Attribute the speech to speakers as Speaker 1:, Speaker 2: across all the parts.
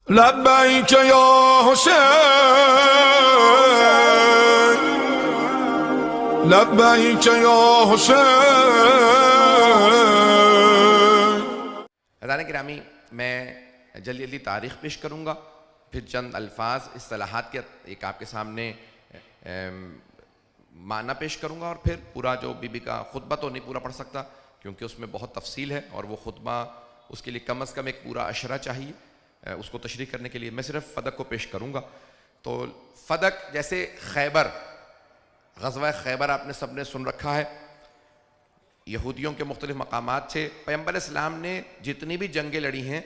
Speaker 1: لبیک یا حسین لبیک یا حسین۔
Speaker 2: حضرات گرامی، میں جلدی جلدی تاریخ پیش کروں گا، پھر چند الفاظ اصطلاحات کے ایک آپ کے سامنے معنی پیش کروں گا، اور پھر پورا جو بی بی کا خطبہ تو نہیں پورا پڑھ سکتا کیونکہ اس میں بہت تفصیل ہے، اور وہ خطبہ اس کے لیے کم از کم ایک پورا عشرہ چاہیے اس کو تشریح کرنے کے لیے۔ میں صرف فدق کو پیش کروں گا۔ تو فدق جیسے خیبر، غزوہ خیبر آپ نے سب نے سن رکھا ہے، یہودیوں کے مختلف مقامات تھے۔ پیغمبر اسلام نے جتنی بھی جنگیں لڑی ہیں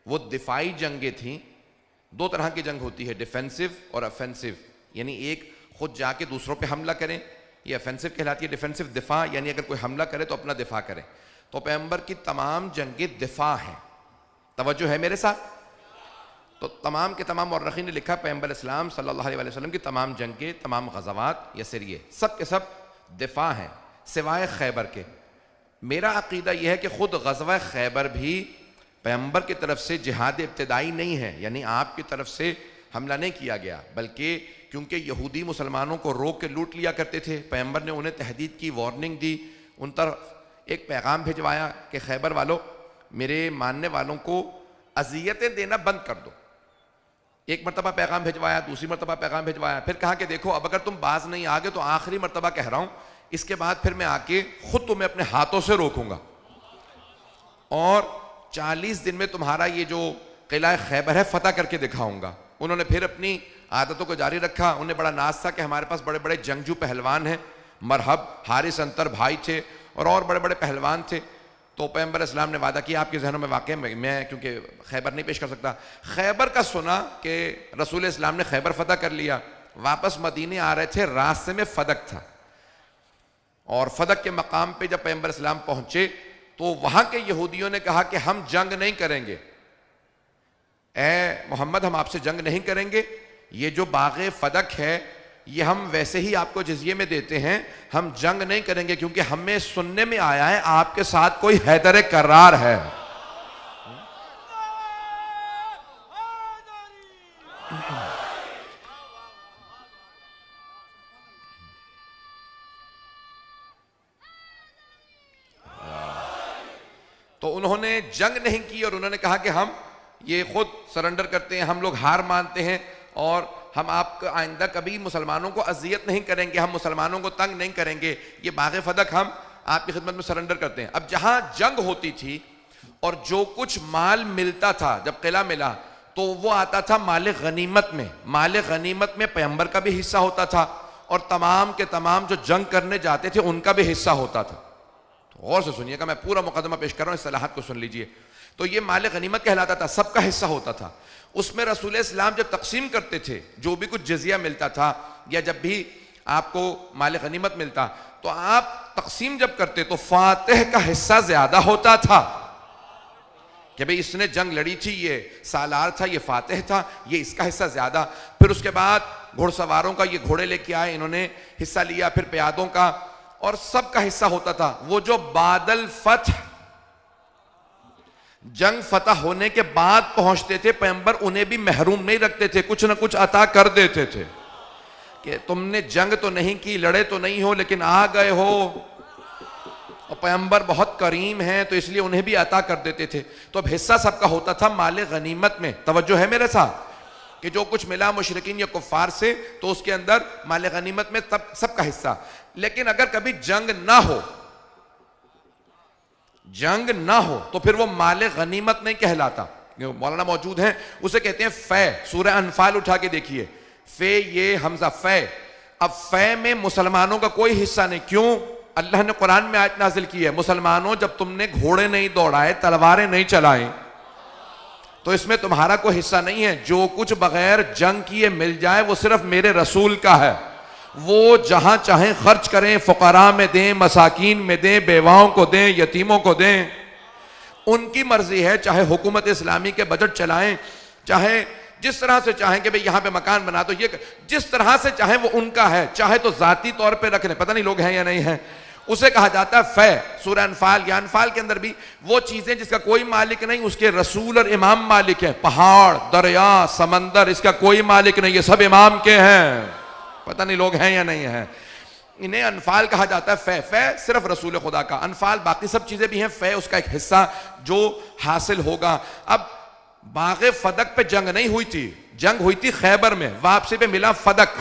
Speaker 2: وہ دفاعی جنگیں تھیں۔ دو طرح کی جنگ ہوتی ہے، ڈیفینسو اور افینسو، یعنی ایک خود جا کے دوسروں پہ حملہ کریں، یہ افینسو کہلاتی ہے۔ ڈیفینسو دفاع، یعنی اگر کوئی حملہ کرے تو اپنا دفاع کرے۔ تو پیغمبر کی تمام جنگیں دفاع ہیں۔ توجہ ہے میرے ساتھ؟ تو تمام کے تمام مورخین نے لکھا پیغمبر اسلام صلی اللہ علیہ وسلم کی تمام جنگیں، تمام غزوات یا سریے سب کے سب دفاع ہیں سوائے خیبر کے۔ میرا عقیدہ یہ ہے کہ خود غزوہ خیبر بھی پیغمبر کی طرف سے جہاد ابتدائی نہیں ہے، یعنی آپ کی طرف سے حملہ نہیں کیا گیا، بلکہ کیونکہ یہودی مسلمانوں کو روک کے لوٹ لیا کرتے تھے، پیغمبر نے انہیں تہدید کی، وارننگ دی، ان طرف ایک پیغام بھجوایا کہ خیبر والوں، میرے ماننے والوں کو اذیتیں دینا بند کر دو۔ ایک مرتبہ پیغام بھجوایا، دوسری مرتبہ پیغام بھجوایا، پھر کہا کہ دیکھو اب اگر تم باز نہیں آگے تو آخری مرتبہ کہہ رہا ہوں، اس کے بعد پھر میں آ کے خود تمہیں اپنے ہاتھوں سے روکوں گا، اور 40 دن میں تمہارا یہ جو قلعہ خیبر ہے فتح کر کے دکھاؤں گا۔ انہوں نے پھر اپنی عادتوں کو جاری رکھا۔ انہیں بڑا ناز تھا کہ ہمارے پاس بڑے بڑے جنگجو پہلوان ہیں، مرحب، حارث انتر بھائی تھے، اور بڑے بڑے پہلوان تھے۔ تو پیغمبر اسلام نے وعدہ کیا، آپ کے ذہنوں میں واقع میں کیونکہ خیبر نہیں پیش کر سکتا، خیبر کا سنا کہ رسول اسلام نے خیبر فتح کر لیا، واپس مدینے آ رہے تھے، راستے میں فدق تھا، اور فدق کے مقام پہ جب پیغمبر اسلام پہنچے تو وہاں کے یہودیوں نے کہا کہ ہم جنگ نہیں کریں گے، اے محمد ہم آپ سے جنگ نہیں کریں گے، یہ جو باغ فدق ہے یہ ہم ویسے ہی آپ کو جزیے میں دیتے ہیں، ہم جنگ نہیں کریں گے کیونکہ ہمیں سننے میں آیا ہے آپ کے ساتھ کوئی حیدر کرار ہے۔ تو انہوں نے جنگ نہیں کی، اور انہوں نے کہا کہ ہم یہ خود سرنڈر کرتے ہیں، ہم لوگ ہار مانتے ہیں، اور ہم آپ کا آئندہ کبھی مسلمانوں کو اذیت نہیں کریں گے، ہم مسلمانوں کو تنگ نہیں کریں گے، یہ باغ فدق ہم آپ کی خدمت میں سرنڈر کرتے ہیں۔ اب جہاں جنگ ہوتی تھی اور جو کچھ مال ملتا تھا، جب قلعہ ملا تو وہ آتا تھا مال غنیمت میں، مال غنیمت میں پیغمبر کا بھی حصہ ہوتا تھا، اور تمام کے تمام جو جنگ کرنے جاتے تھے ان کا بھی حصہ ہوتا تھا۔ تو غور سے سنیے گا، میں پورا مقدمہ پیش کر رہا ہوں، اصطلاحات کو سن لیجئے۔ تو یہ مال غنیمت کہلاتا تھا، سب کا حصہ ہوتا تھا۔ اس میں رسول اسلام جب تقسیم کرتے تھے، جو بھی کچھ جزیہ ملتا تھا یا جب بھی آپ کو مال غنیمت ملتا تو آپ تقسیم جب کرتے تو فاتح کا حصہ زیادہ ہوتا تھا، کہ بھئی اس نے جنگ لڑی تھی، یہ سالار تھا، یہ فاتح تھا، یہ اس کا حصہ زیادہ۔ پھر اس کے بعد گھوڑ سواروں کا، یہ گھوڑے لے کے آئے، انہوں نے حصہ لیا، پھر پیادوں کا، اور سب کا حصہ ہوتا تھا۔ وہ جو بعد الفتح، جنگ فتح ہونے کے بعد پہنچتے تھے، پیغمبر انہیں بھی محروم نہیں رکھتے تھے، کچھ نہ کچھ عطا کر دیتے تھے، کہ تم نے جنگ تو نہیں کی، لڑے تو نہیں ہو، لیکن آ گئے ہو، اور پیغمبر بہت کریم ہیں تو اس لیے انہیں بھی عطا کر دیتے تھے۔ تو اب حصہ سب کا ہوتا تھا مال غنیمت میں۔ توجہ ہے میرے ساتھ؟ کہ جو کچھ ملا مشرکین یا کفار سے تو اس کے اندر مال غنیمت میں سب کا حصہ۔ لیکن اگر کبھی جنگ نہ ہو، جنگ نہ ہو تو پھر وہ مال غنیمت نہیں کہلاتا۔ مولانا موجود ہیں، اسے کہتے ہیں فے۔ سورہ انفال اٹھا کے دیکھیے، فے، یہ حمزہ فے۔ اب فے میں مسلمانوں کا کوئی حصہ نہیں۔ کیوں؟ اللہ نے قرآن میں آیت نازل کی ہے، مسلمانوں جب تم نے گھوڑے نہیں دوڑائے، تلواریں نہیں چلائیں، تو اس میں تمہارا کوئی حصہ نہیں ہے۔ جو کچھ بغیر جنگ کیے مل جائے وہ صرف میرے رسول کا ہے، وہ جہاں چاہیں خرچ کریں، فقراء میں دیں، مساکین میں دیں، بیواؤں کو دیں، یتیموں کو دیں، ان کی مرضی ہے۔ چاہے حکومت اسلامی کے بجٹ چلائیں، چاہے جس طرح سے چاہیں کہ بھئی یہاں پہ مکان بنا دو، یہ جس طرح سے چاہیں وہ ان کا ہے، چاہے تو ذاتی طور پہ رکھ لیں، پتہ نہیں لوگ ہیں یا نہیں ہیں، اسے کہا جاتا ہے فے. سورہ انفال یا انفال کے اندر بھی وہ چیزیں جس کا کوئی مالک نہیں اس کے رسول اور امام مالک ہے. پہاڑ، دریا، سمندر، اس کا کوئی مالک نہیں، یہ سب امام کے ہیں. پتہ نہیں لوگ ہیں یا نہیں ہیں. انہیں انفال کہا جاتا ہے. فے، فے صرف رسول خدا کا. انفال باقی سب چیزیں بھی ہیں، فے اس کا ایک حصہ جو حاصل ہوگا. اب باغ فدق پہ جنگ نہیں ہوئی تھی، جنگ ہوئی تھی خیبر میں. واپسی پہ ملا فدق.